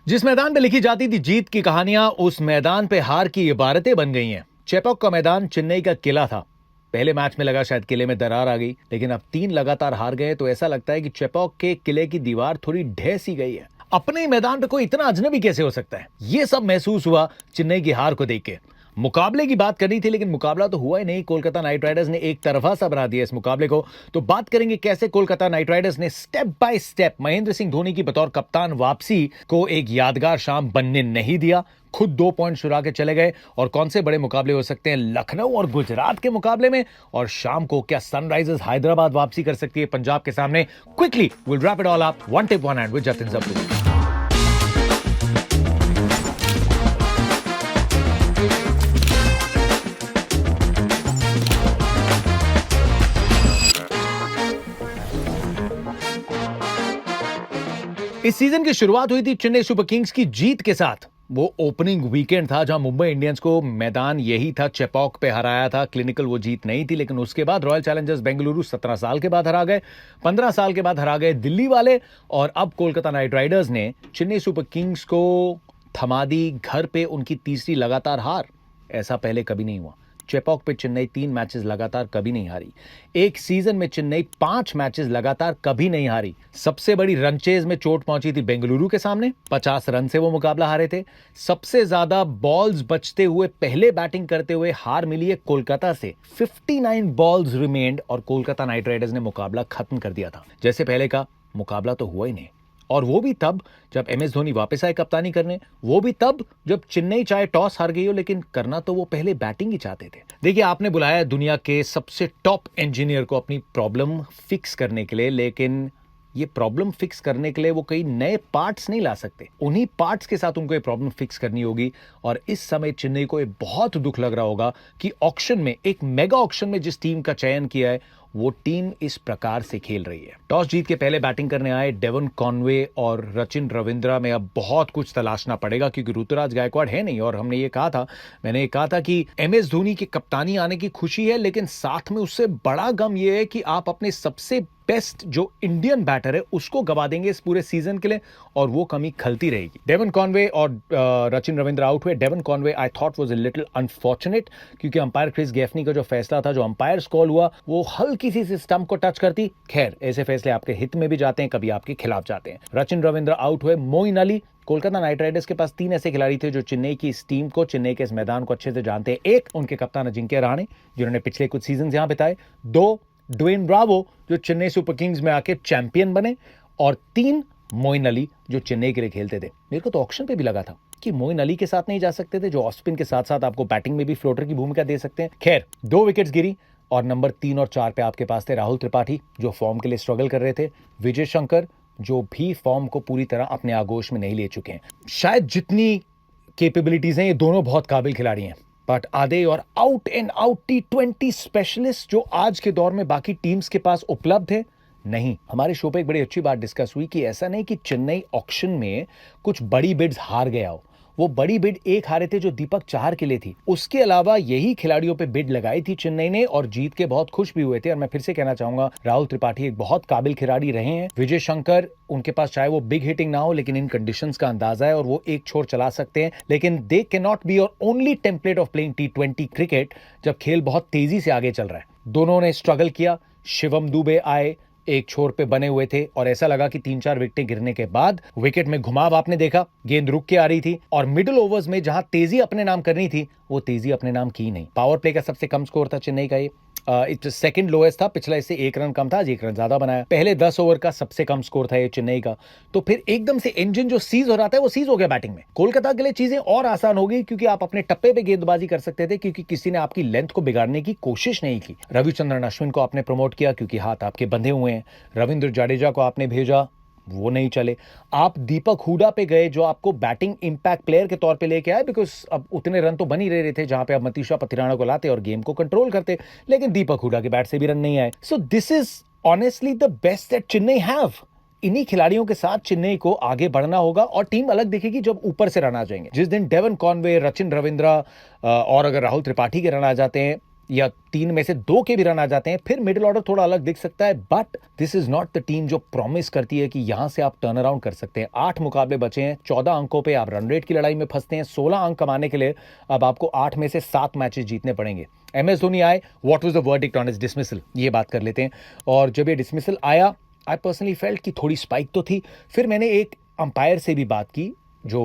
जिस मैदान पे लिखी जाती थी जीत की कहानियां, उस मैदान पे हार की इबारतें बन गई हैं। चेपॉक का मैदान चेन्नई का किला था। पहले मैच में लगा शायद किले में दरार आ गई, लेकिन अब 3 लगातार हार गए तो ऐसा लगता है कि चेपॉक के किले की दीवार थोड़ी ढह सी गई है। अपने ही मैदान पे कोई इतना अजनबी कैसे हो सकता है, ये सब महसूस हुआ चेन्नई की हार को देख के। मुकाबले की बात करनी थी, लेकिन मुकाबला तो हुआ ही नहीं। कोलकाता नाइट राइडर्स ने एक तरफा सा बना दिया इस मुकाबले को। तो बात करेंगे कैसे कोलकाता नाइट राइडर्स ने step by step Mahendra Singh Dhoni की बतौर कप्तान वापसी को एक यादगार शाम बनने नहीं दिया। खुद 2 पॉइंट चुरा के चले गए। और कौन से बड़े मुकाबले हो सकते हैं लखनऊ और गुजरात के मुकाबले में। और शाम को क्या सनराइजर्स हैदराबाद वापसी कर सकती है पंजाब के सामने। Quickly will wrap it all up, one tip one hand with Jatin Jabbu. इस सीजन की शुरुआत हुई थी चेन्नई सुपर किंग्स की जीत के साथ। वो ओपनिंग वीकेंड था जहां मुंबई इंडियंस को मैदान यही था, चेपॉक पे हराया था। क्लिनिकल वो जीत नहीं थी, लेकिन उसके बाद रॉयल चैलेंजर्स बेंगलुरु 17 साल के बाद हरा गए, 15 साल के बाद हरा गए दिल्ली वाले। और अब कोलकाता नाइट राइडर्स ने चेन्नई सुपर किंग्स को थमा दी घर पे उनकी तीसरी लगातार हार। ऐसा पहले कभी नहीं हुआ। चेपॉक पे चेन्नई 3 मैचेस लगातार कभी नहीं हारी। एक सीजन में चेन्नई 5 मैचेस लगातार कभी नहीं हारी। सबसे बड़ी रन चेज में चोट पहुंची थी बेंगलुरु के सामने, 50 रन से वो मुकाबला हारे थे। सबसे ज्यादा बॉल्स बचते हुए पहले बैटिंग करते हुए हार मिली है कोलकाता से। 59 बॉल्स रिमेन्ड और कोलकाता नाइट राइडर्स ने मुकाबला खत्म कर दिया था। जैसे पहले का मुकाबला तो हुआ ही नहीं। और वो भी तब जब एमएस धोनी वापस आए कप्तानी करने। वो भी तब जब चेन्नई चाहे टॉस हार गई हो, लेकिन करना तो वो पहले बैटिंग ही चाहते थे। देखिए, आपने बुलाया दुनिया के सबसे टॉप इंजीनियर को अपनी प्रॉब्लम फिक्स करने के लिए, लेकिन ये प्रॉब्लम फिक्स करने के लिए वो कई नए पार्ट्स नहीं ला सकते। उन्हीं पार्ट्स के साथ उनको ये प्रॉब्लम फिक्स करनी होगी। और इस समय चेन्नई को ये बहुत दुख लग रहा होगा कि ऑक्शन में, एक मेगा ऑक्शन में जिस टीम का चयन किया है, वो टीम इस प्रकार से खेल रही है। टॉस जीत के पहले बैटिंग करने आए डेवन कॉनवे और रचिन रविंद्रा में अब बहुत कुछ तलाशना पड़ेगा, क्योंकि ऋतुराज गायकवाड़ है नहीं। और मैंने ये कहा था कि एमएस धोनी की कप्तानी आने की खुशी है, लेकिन साथ में उससे बड़ा गम ये है कि आप अपने सबसे बेस्ट जो इंडियन बैटर है उसको गवा देंगे इस पूरे सीजन के लिए, और वो कमी खलती रहेगी। डेवन कॉनवे और रचिन रविंद्र आउट हुए। Devon Conway I thought was a little unfortunate, क्योंकि अंपायर क्रिस गेफनी का जो फैसला था, जो अंपायर कॉल हुआ, वो हल्की सी स्टंप को टच करती। खैर, ऐसे फैसले आपके हित में भी जाते हैं, कभी आपके खिलाफ जाते हैं। रचिन रविंद्र आउट हुए। मोइन अली। कोलकाता नाइट राइडर्स के पास 3 ऐसे खिलाड़ी थे जो चेन्नई की इस टीम को, चेन्नई के इस मैदान को अच्छे से जानते हैं। एक, उनके कप्तान अजिंक्य रहाणे, जिन्होंने पिछले कुछ सीजन यहां बिताए। 2, ड्वेन ब्रावो, जो चेन्नई सुपर किंग्स में आके चैंपियन बने। और 3, मोइन अली, जो चेन्नई के लिए खेलते थे। मेरे को तो ऑक्शन पे भी लगा था कि मोइन अली के साथ नहीं जा सकते थे, जो ऑफ स्पिन के साथ साथ आपको बैटिंग में भी फ्लोटर की भूमिका दे सकते हैं। खैर, 2 विकेट्स गिरी। और नंबर 3 और 4 पे आपके पास थे राहुल त्रिपाठी, जो फॉर्म के लिए स्ट्रगल कर रहे थे। विजय शंकर, जो भी फॉर्म को पूरी तरह अपने आगोश में नहीं ले चुके हैं। शायद जितनी कैपेबिलिटीज हैं, ये दोनों बहुत काबिल खिलाड़ी हैं, बट आधे और out and out T20 specialist जो आज के दौर में बाकी टीम्स के पास उपलब्ध है, नहीं। हमारे शो पे एक बड़ी अच्छी बात डिस्कस हुई कि ऐसा नहीं कि चेन्नई ऑक्शन में कुछ बड़ी बिड्स हार गया हो। वो बड़ी बिड एक हारे थे जो दीपक चाहर के लिए थी। उसके अलावा यही खिलाड़ियों पे बिड लगाई थी चेन्नई ने, और जीत के बहुत खुश भी हुए थे। और मैं फिर से कहना चाहूंगा, राहुल त्रिपाठी एक बहुत काबिल खिलाड़ी रहे हैं। विजय शंकर, उनके पास चाहे वो बिग हिटिंग ना हो, लेकिन इन कंडीशंस का अंदाजा है और वो एक छोर चला सकते हैं। लेकिन they can not be your only template of playing T20 cricket, जब खेल बहुत तेजी से आगे चल रहा है। दोनों ने स्ट्रगल किया। शिवम दुबे आए, एक छोर पे बने हुए थे, और ऐसा लगा कि 3-4 विकेटें गिरने के बाद विकेट में घुमाव आपने देखा, गेंद रुक के आ रही थी। और मिडिल ओवर्स में जहां तेजी अपने नाम करनी थी, वो तेजी अपने नाम की नहीं। पावर प्ले का सबसे कम स्कोर था चेन्नई का, ये सेकंड लोएस्ट था। पिछला इससे 1 रन कम था, आज 1 रन ज्यादा बनाया। पहले 10 ओवर का सबसे कम स्कोर था ये चेन्नई का। तो फिर एकदम से इंजन जो सीज हो रहा था, वो सीज हो गया बैटिंग में। कोलकाता के लिए चीजें और आसान हो गई, क्योंकि आप अपने टप्पे पे गेंदबाजी कर सकते थे, क्योंकि किसी ने आपकी लेंथ को बिगाड़ने की कोशिश नहीं की। रविचंद्रन अश्विन को आपने प्रमोट किया, क्योंकि हाथ आपके बंधे हुए हैं। रविंद्र जाडेजा को आपने भेजा, वो नहीं चले। आप दीपक हुडा पे गए, जो आपको बैटिंग इंपैक्ट प्लेयर के तौर पे लेके आए, बिकॉज अब उतने रन तो बन ही रहे थे जहां पे आप मतीशा पथिराना को लाते और गेम को कंट्रोल करते, लेकिन दीपक हुडा के बैट से भी रन नहीं आए। सो this is honestly the best that Chennai have. इन्हीं खिलाड़ियों के साथ चेन्नई को आगे बढ़ना होगा, और टीम अलग दिखेगी जब ऊपर से रन आ जाएंगे। जिस दिन डेवन कॉनवे, रचिन रविंद्रा और अगर राहुल त्रिपाठी के रन आ जाते हैं, या 3 में से 2 के भी रन आ जाते हैं, फिर मिडिल ऑर्डर थोड़ा अलग दिख सकता है। But this is not the team जो प्रॉमिस करती है कि यहां से आप टर्न अराउंड कर सकते हैं। 8 मुकाबले बचे हैं, 14 अंकों पे आप रन रेट की लड़ाई में फंसते हैं। 16 अंक कमाने के लिए अब आपको 8 में से 7 मैचेस जीतने पड़ेंगे। MS धोनी आए, what was the verdict on his dismissal, ये बात कर लेते हैं। और जब ये डिसमिसल आया, आई पर्सनली फेल्ट कि थोड़ी स्पाइक तो थी। फिर मैंने एक अंपायर से भी बात की जो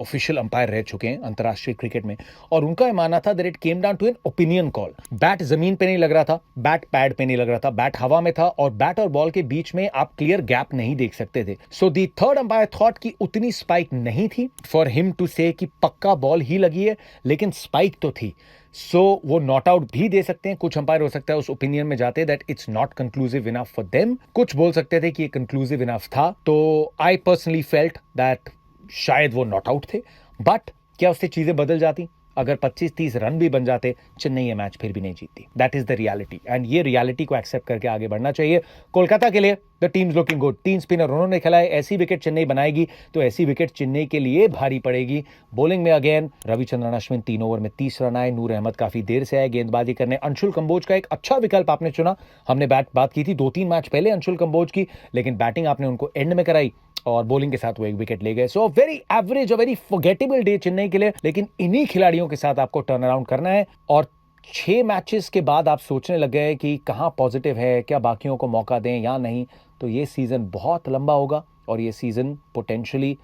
ऑफिशियल अंपायर रह चुके हैं अंतर्राष्ट्रीय क्रिकेट में, और उनका यह मानना था that it came down to an opinion call. Bat जमीन पे नहीं लग रहा था, बैट पैड पे नहीं लग रहा था, बैट हवा में था, और बैट और बॉल के बीच में आप क्लियर गैप नहीं देख सकते थे। सो दी थर्ड अंपायर थॉट कि उतनी स्पाइक नहीं थी फॉर हिम टू से कि पक्का बॉल ही लगी है, लेकिन स्पाइक तो थी। सो वो नॉट आउट भी दे सकते हैं। कुछ अंपायर हो सकता है उस ओपिनियन में जाते that it's not conclusive enough for them, कुछ बोल सकते थे कि ये कंक्लूसिव इनफ था। तो आई पर्सनली फेल्ट दैट शायद वो नॉट आउट थे। बट क्या उससे चीजें बदल जाती? अगर 25-30 रन भी बन जाते, चेन्नई ये मैच फिर भी नहीं जीतती। That is the reality, and ये रियलिटी को एक्सेप्ट करके आगे बढ़ना चाहिए। कोलकाता के लिए the teams looking good. 3 spinner उन्होंने खिलाए, ऐसी विकेट चेन्नई बनाएगी तो ऐसी विकेट चेन्नई के लिए भारी पड़ेगी। बॉलिंग में अगेन रविचंद्रन अश्विन 3 ओवर में 30 रन आए। नूर अहमद काफी देर से आए गेंदबाजी करने। अंशुल कंबोज का एक अच्छा विकल्प आपने चुना। हमने बात की थी 2-3 मैच पहले अंशुल कंबोज की, लेकिन बैटिंग आपने उनको एंड में कराई और बॉलिंग के साथ वो एक विकेट ले गए। So very average, very forgettable day Chennai के लिए, लेकिन इन्हीं खिलाड़ियों के साथ आपको टर्न अराउंड करना है। और 6 मैचेस के बाद आप सोचने लग गए कि कहां पॉजिटिव है, क्या बाकियों को मौका दें या नहीं, तो ये सीजन बहुत लंबा होगा और ये सीजन पोटेंशियली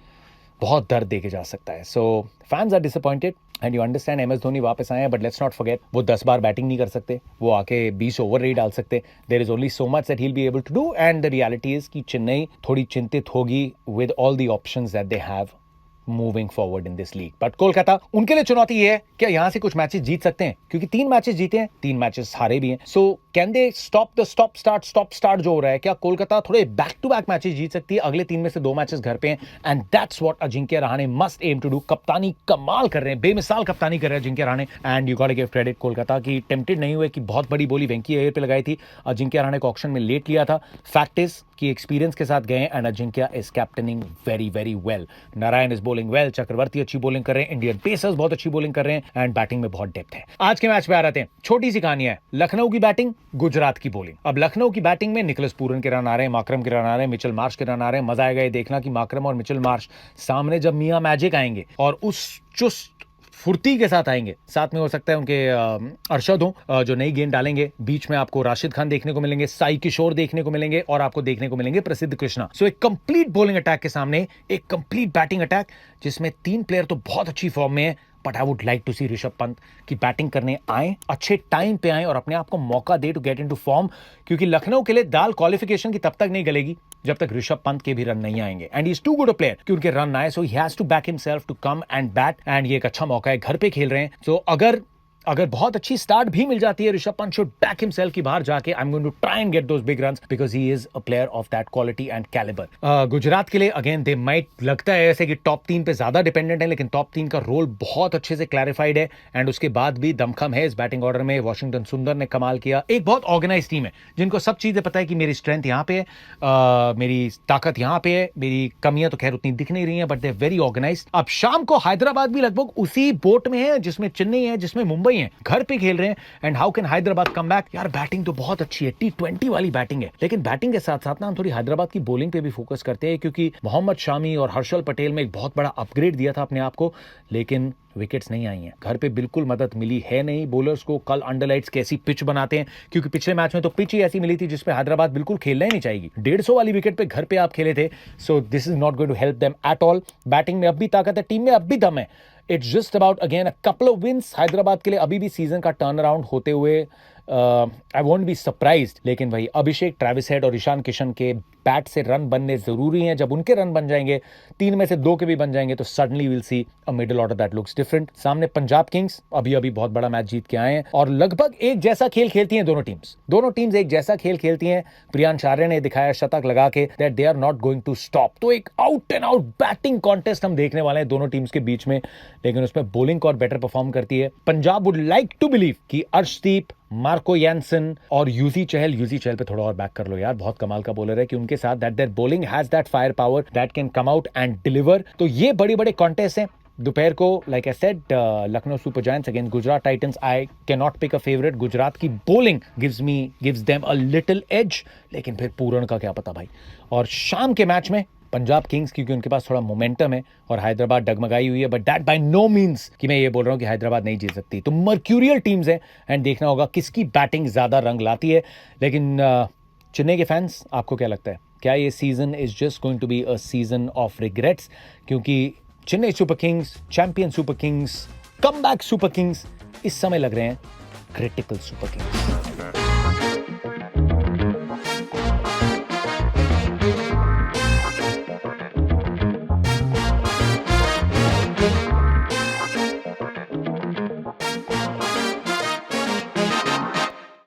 बहुत दर्द देके जा सकता है। So fans are disappointed and you understand. MS Dhoni वापस आए हैं, बट लेट्स नॉट फॉरगेट वो 10 बार बैटिंग नहीं कर सकते, वो आके 20 ओवर नहीं डाल सकते। There is only so much that he will be able to do, and the reality is कि चेन्नई थोड़ी चिंतित होगी with all the options that they have moving forward in this league. But Kolkata, उनके लिए चुनौती ये है कि यहां से कुछ मैचेस जीत सकते हैं, क्योंकि 3 मैचेस जीते हैं, 3 मैचेस हारे भी हैं। So can they stop the stop start जो हो रहा है? क्या कोलकाता थोड़े बैक टू बैक मैचेस जीत सकती है? अगले 3 में से 2 मैचेस घर पे हैं, and that's what Ajinkya Rahane must aim to do. कप्तानी कमाल कर रहे हैं, बेमिसाल कप्तानी कर रहे हैं Ajinkya Rahane, and you got to give credit Kolkata की टेम्प्टेड नहीं हुए कि बहुत बड़ी बोली वेंकी अय्यर पे लगाई थी। अजिंक्य रहाणे को ऑक्शन में लेट लिया था। फैक्ट इज कि एक्सपीरियंस के साथ गए, and Ajinkya is captaining very very well. Narayan is bowling well, Chakravarthy अच्छी बॉलिंग कर रहे हैं, इंडियन पेसर्स बहुत अच्छी बॉलिंग कर रहे हैं, एंड बैटिंग में बहुत डेप्थ है। आज के मैच पे आ रहे हैं, छोटी सी कहानी है। लखनऊ की बैटिंग, गुजरात की बॉलिंग। अब लखनऊ की बैटिंग में निकोलस पूरन के रन आ रहे हैं, माकरम के रन आ रहे हैं, मिचेल मार्श के रन आ रहे हैं। मजा आएगा ये देखना कि माकरम और मिचेल मार्श सामने जब मियां मैजिक आएंगे और उस चुस्त फुर्ती के साथ आएंगे, साथ में हो सकता है उनके अरशद हो जो नई गेंद डालेंगे। बीच में आपको राशिद खान देखने को मिलेंगे, साई किशोर देखने को मिलेंगे, और आपको देखने को मिलेंगे प्रसिद्ध कृष्णा। सो एक कंप्लीट बॉलिंग अटैक के सामने एक कंप्लीट बैटिंग अटैक, जिसमें 3 प्लेयर तो बहुत अच्छी फॉर्म में है। But I would like to see Rishabh Pant की बैटिंग करने आए, अच्छे टाइम पे आए और अपने आप को मौका दे टू गेट इनटू फॉर्म, क्योंकि लखनऊ के लिए दाल क्वालिफिकेशन की तब तक नहीं गलेगी जब तक ऋषभ पंत के भी रन नहीं आएंगे, and he is too good a player कि उनके रन आए। So he has to back himself to come and bat, and ये एक अच्छा मौका है, घर पे खेल रहे हैं। सो अगर बहुत अच्छी स्टार्ट भी मिल जाती है, Rishabh Pant should back himself की बाहर जाके I am going to try and get those big runs because he is a player of that quality and calibre. Gujarat के लिए अगेन दे माइट, लगता है ऐसे कि टॉप 3 पे ज्यादा डिपेंडेंट है, लेकिन टॉप 3 का रोल बहुत अच्छे से क्लैरिफाइड है, एंड उसके बाद भी दमखम है इस बैटिंग ऑर्डर में। वॉशिंगटन सुंदर ने कमाल किया। एक बहुत ऑर्गेनाइज टीम है, जिनको सब चीजें पता है कि मेरी स्ट्रेंथ यहाँ पे है, मेरी ताकत यहाँ पे है, मेरी कमियां तो खैर उतनी दिख नहीं रही हैं, बट दे वेरी ऑर्गेनाइज्ड। अब शाम को हैदराबाद भी लगभग उसी बोट में है जिसमें चेन्नई है, जिसमें मुंबई है, घर पे खेल रहे हैं, and how can Hyderabad come back? यार बैटिंग तो बहुत अच्छी है, T20 वाली बैटिंग है, लेकिन बैटिंग के साथ साथ ना हम थोड़ी हैदराबाद की बॉलिंग पे भी फोकस करते हैं, क्योंकि मोहम्मद शामी और हर्षल पटेल में एक बहुत बड़ा अपग्रेड दिया था अपने आप को, लेकिन विकेट्स नहीं आई हैं। घर पे बिल्कुल मदद मिली है नहीं बॉलर्स को। कल अंडरलाइट्स कैसी पिच बनाते हैं, क्योंकि पिछले मैच में तो पिच ही ऐसी मिली थी जिसपे हैदराबाद बिल्कुल खेलना ही नहीं चाहिए। 150 वाली विकेट पे घर पे आप खेले थे। So this is not going to help them at all. Batting में अब भी ताकत है, टीम में अब भी दम है। It's just about again a couple of wins. Hyderabad के लिए अभी भी सीजन का टर्न अराउंड होते हुए आई वोंट बी सरप्राइज्ड, लेकिन वही अभिषेक, ट्रेविस हेड और ईशान किशन के बैट से रन बनने जरूरी हैं। जब उनके रन बन जाएंगे, 3 में से 2 के भी बन जाएंगे, तो suddenly will see a middle order that looks different. सामने पंजाब किंग्स अभी बहुत बड़ा मैच जीत के आए हैं और लगभग एक जैसा खेल खेलती हैं दोनों टीम्स एक जैसा खेल खेलती हैं। प्रियांश आर्य ने दिखाया शतक लगा के that they are not going to stop. तो एक out and out batting contest हम देखने वाले हैं दोनों टीम्स के बीच में, लेकिन उसमें बॉलिंग और बेटर परफॉर्म करती है। Punjab would like to believe कि अर्शदीप, मार्को यानसन और यूजी चहल पे थोड़ा और बैक कर लो यार, बहुत कमाल का बॉलर है, कि उनके साथ that their bowling has that fire power that can come out and deliver. तो ये बड़े बड़े कॉन्टेस्ट हैं। दोपहर को like I said Lucknow super giants against Gujarat titans. I can not pick a favourite. Gujarat की bowling gives them a little edge, लेकिन फिर पूरण का क्या पता भाई. और शाम के मैच में पंजाब किंग्स, क्योंकि उनके पास थोड़ा मोमेंटम है और हैदराबाद डगमगाई हुई है, but that by no means कि मैं ये बोल रहा हूँ कि हैदराबाद नहीं जीत सकती. तो मर्क्यूरियल टीम्स हैं एंड देखना होगा किसकी बैटिंग ज्यादा रंग लाती है. लेकिन चेन्नई के फैंस, आपको क्या लगता है, क्या ये season is just going to be a season of regrets? क्योंकि Chennai super kings, champion super kings, comeback super kings इस समय लग रहे हैं क्रिटिकल सुपर किंग्स.